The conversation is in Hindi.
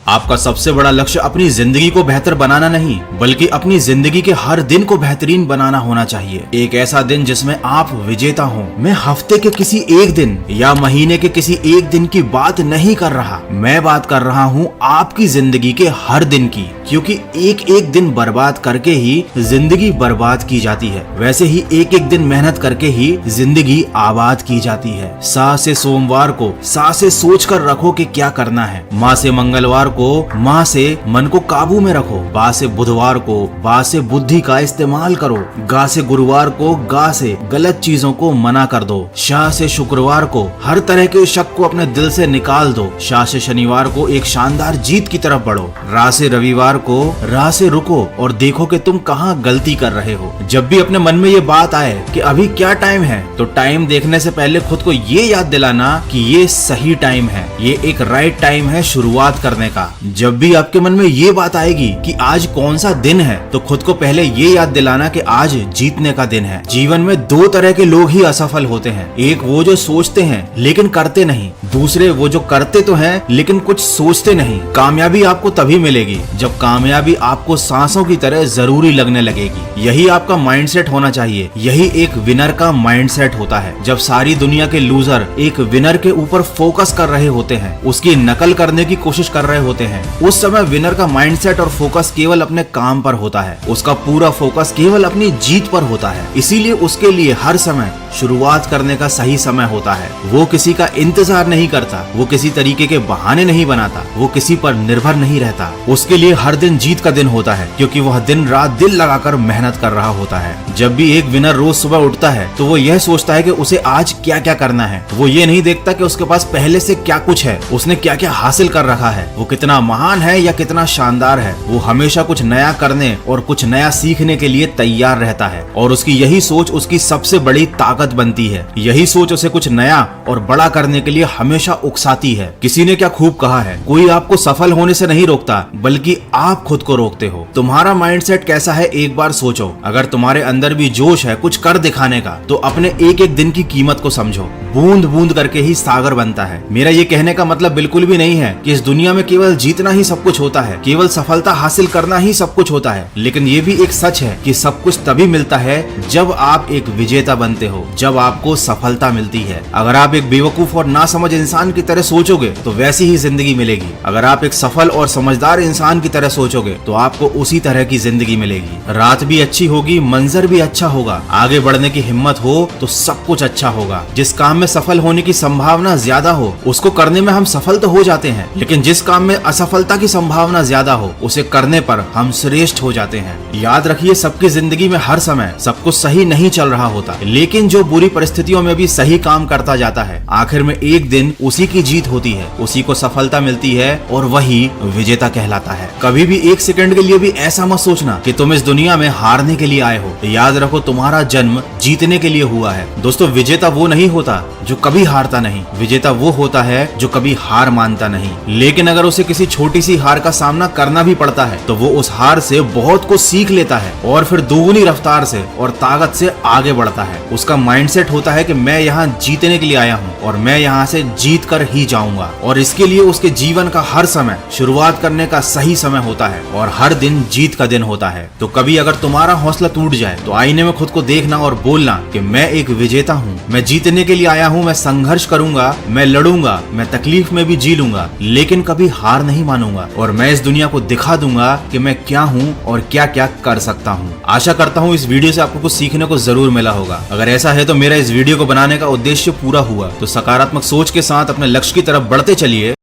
आपका सबसे बड़ा लक्ष्य अपनी जिंदगी को बेहतर बनाना नहीं, बल्कि अपनी जिंदगी के हर दिन को बेहतरीन बनाना होना चाहिए। एक ऐसा दिन जिसमें आप विजेता हो। मैं हफ्ते के किसी एक दिन या महीने के किसी एक दिन की बात नहीं कर रहा, मैं बात कर रहा हूँ आपकी जिंदगी के हर दिन की, क्योंकि एक एक दिन बर्बाद करके ही जिंदगी बर्बाद की जाती है, वैसे ही एक एक दिन मेहनत करके ही जिंदगी आबाद की जाती है। सा से सोमवार को सा से सोच कर रखो कि क्या करना है। माँ से मंगलवार को माँ से मन को काबू में रखो। बा से बुधवार को बा से बुद्धि का इस्तेमाल करो। गा से गुरुवार को गा से गलत चीजों को मना कर दो। शाह से शुक्रवार को हर तरह के शक को अपने दिल से निकाल दो। शाह से शनिवार को एक शानदार जीत की तरफ बढ़ो। रा से रविवार को राह से रुको और देखो कि तुम कहाँ गलती कर रहे हो। जब भी अपने मन में ये बात आए कि अभी क्या टाइम है, तो टाइम देखने से पहले खुद को ये याद दिलाना कि ये सही टाइम है, ये एक राइट टाइम है शुरुआत करने का। जब भी आपके मन में ये बात आएगी कि आज कौन सा दिन है, तो खुद को पहले ये याद दिलाना कि आज जीतने का दिन है। जीवन में दो तरह के लोग ही असफल होते हैं, एक वो जो सोचते हैं लेकिन करते नहीं, दूसरे वो जो करते तो हैं लेकिन कुछ सोचते नहीं। कामयाबी आपको तभी मिलेगी जब कामयाबी आपको सांसों की तरह जरूरी लगने लगेगी। यही आपका माइंडसेट होना चाहिए, यही एक विनर का माइंडसेट होता है। जब सारी दुनिया के लूजर एक विनर के ऊपर फोकस कर रहे होते हैं, उसकी नकल करने की कोशिश कर रहे होते हैं, उस समय विनर का माइंडसेट और फोकस केवल अपने काम पर होता है, उसका पूरा फोकस केवल अपनी जीत पर होता है। इसीलिए उसके लिए हर समय शुरुआत करने का सही समय होता है। वो किसी का इंतजार नहीं करता, वो किसी तरीके के बहाने नहीं बनाता, वो किसी पर निर्भर नहीं रहता। उसके लिए हर दिन जीत का दिन होता है, क्योंकि वह दिन रात दिल लगाकर मेहनत कर रहा होता है। जब भी एक विनर रोज सुबह उठता है तो वो यह सोचता है कि उसे आज क्या क्या करना है। वो ये नहीं देखता कि उसके पास पहले से क्या कुछ है, उसने क्या क्या हासिल कर रखा है, वो कितना महान है या कितना शानदार है। वो हमेशा कुछ नया करने और कुछ नया सीखने के लिए तैयार रहता है, और उसकी यही सोच उसकी सबसे बड़ी ताकत बनती है। यही सोच उसे कुछ नया और बड़ा करने के लिए हमेशा उकसाती है। किसी ने क्या खूब कहा है, कोई आपको सफल होने से नहीं रोकता, बल्कि आप खुद को रोकते हो। तुम्हारा माइंडसेट कैसा है एक बार सोचो। अगर तुम्हारे अंदर भी जोश है कुछ कर दिखाने का, तो अपने एक एक दिन की कीमत को समझो। बूंद बूंद करके ही सागर बनता है। मेरा ये कहने का मतलब बिल्कुल भी नहीं है कि इस दुनिया में केवल जीतना ही सब कुछ होता है, केवल सफलता हासिल करना ही सब कुछ होता है। लेकिन ये भी एक सच है कि सब कुछ तभी मिलता है जब आप एक विजेता बनते हो, जब आपको सफलता मिलती है। अगर आप एक बेवकूफ और नासमझ इंसान की तरह सोचोगे तो वैसी ही जिंदगी मिलेगी। अगर आप एक सफल और समझदार इंसान की तरह सोचोगे तो आपको उसी तरह की जिंदगी मिलेगी। रात भी अच्छी होगी, मंजर भी अच्छा होगा, आगे बढ़ने की हिम्मत हो तो सब कुछ अच्छा होगा। जिस काम में सफल होने की संभावना ज्यादा हो उसको करने में हम सफल तो हो जाते हैं, लेकिन जिस काम में असफलता की संभावना ज्यादा हो उसे करने पर हम श्रेष्ठ हो जाते हैं। याद रखिए, सबकी जिंदगी में हर समय सब कुछ सही नहीं चल रहा होता, लेकिन जो बुरी परिस्थितियों में भी सही काम करता जाता है, आखिर में एक दिन उसी की जीत होती है, उसी को सफलता मिलती है और वही विजेता कहलाता है। कभी भी एक सेकंड के लिए भी ऐसा मत सोचना कि तुम इस दुनिया में हारने के लिए आए हो। याद रखो, तुम्हारा जन्म जीतने के लिए हुआ है। दोस्तों, विजेता वो नहीं होता जो कभी हारता नहीं, विजेता वो होता है जो कभी हार मानता नहीं। लेकिन अगर उसे किसी छोटी सी हार का सामना करना भी पड़ता है तो वो उस हार से बहुत कुछ सीख लेता है और फिर दोगुनी रफ्तार से और ताकत से आगे बढ़ता है। उसका माइंडसेट होता है कि मैं यहाँ जीतने के लिए आया हूँ और मैं यहाँ से जीत कर ही जाऊंगा, और इसके लिए उसके जीवन का हर समय शुरुआत करने का सही समय होता है और हर दिन जीत का दिन होता है। तो कभी अगर तुम्हारा हौसला टूट जाए तो आईने में खुद को देखना और बोलना कि मैं एक विजेता हूँ, मैं जीतने के लिए आया हूँ, मैं संघर्ष करूंगा, मैं लड़ूंगा, मैं तकलीफ में भी जी लूंगा, लेकिन कभी हार नहीं मानूंगा, और मैं इस दुनिया को दिखा दूंगा कि मैं क्या हूँ और क्या क्या कर सकता हूँ। आशा करता हूँ इस वीडियो से आपको कुछ सीखने को जरूर मिला होगा। अगर ऐसा है तो मेरा इस वीडियो को बनाने का उद्देश्य पूरा हुआ। तो सकारात्मक सोच के साथ अपने लक्ष्य की तरफ बढ़ते चलिए।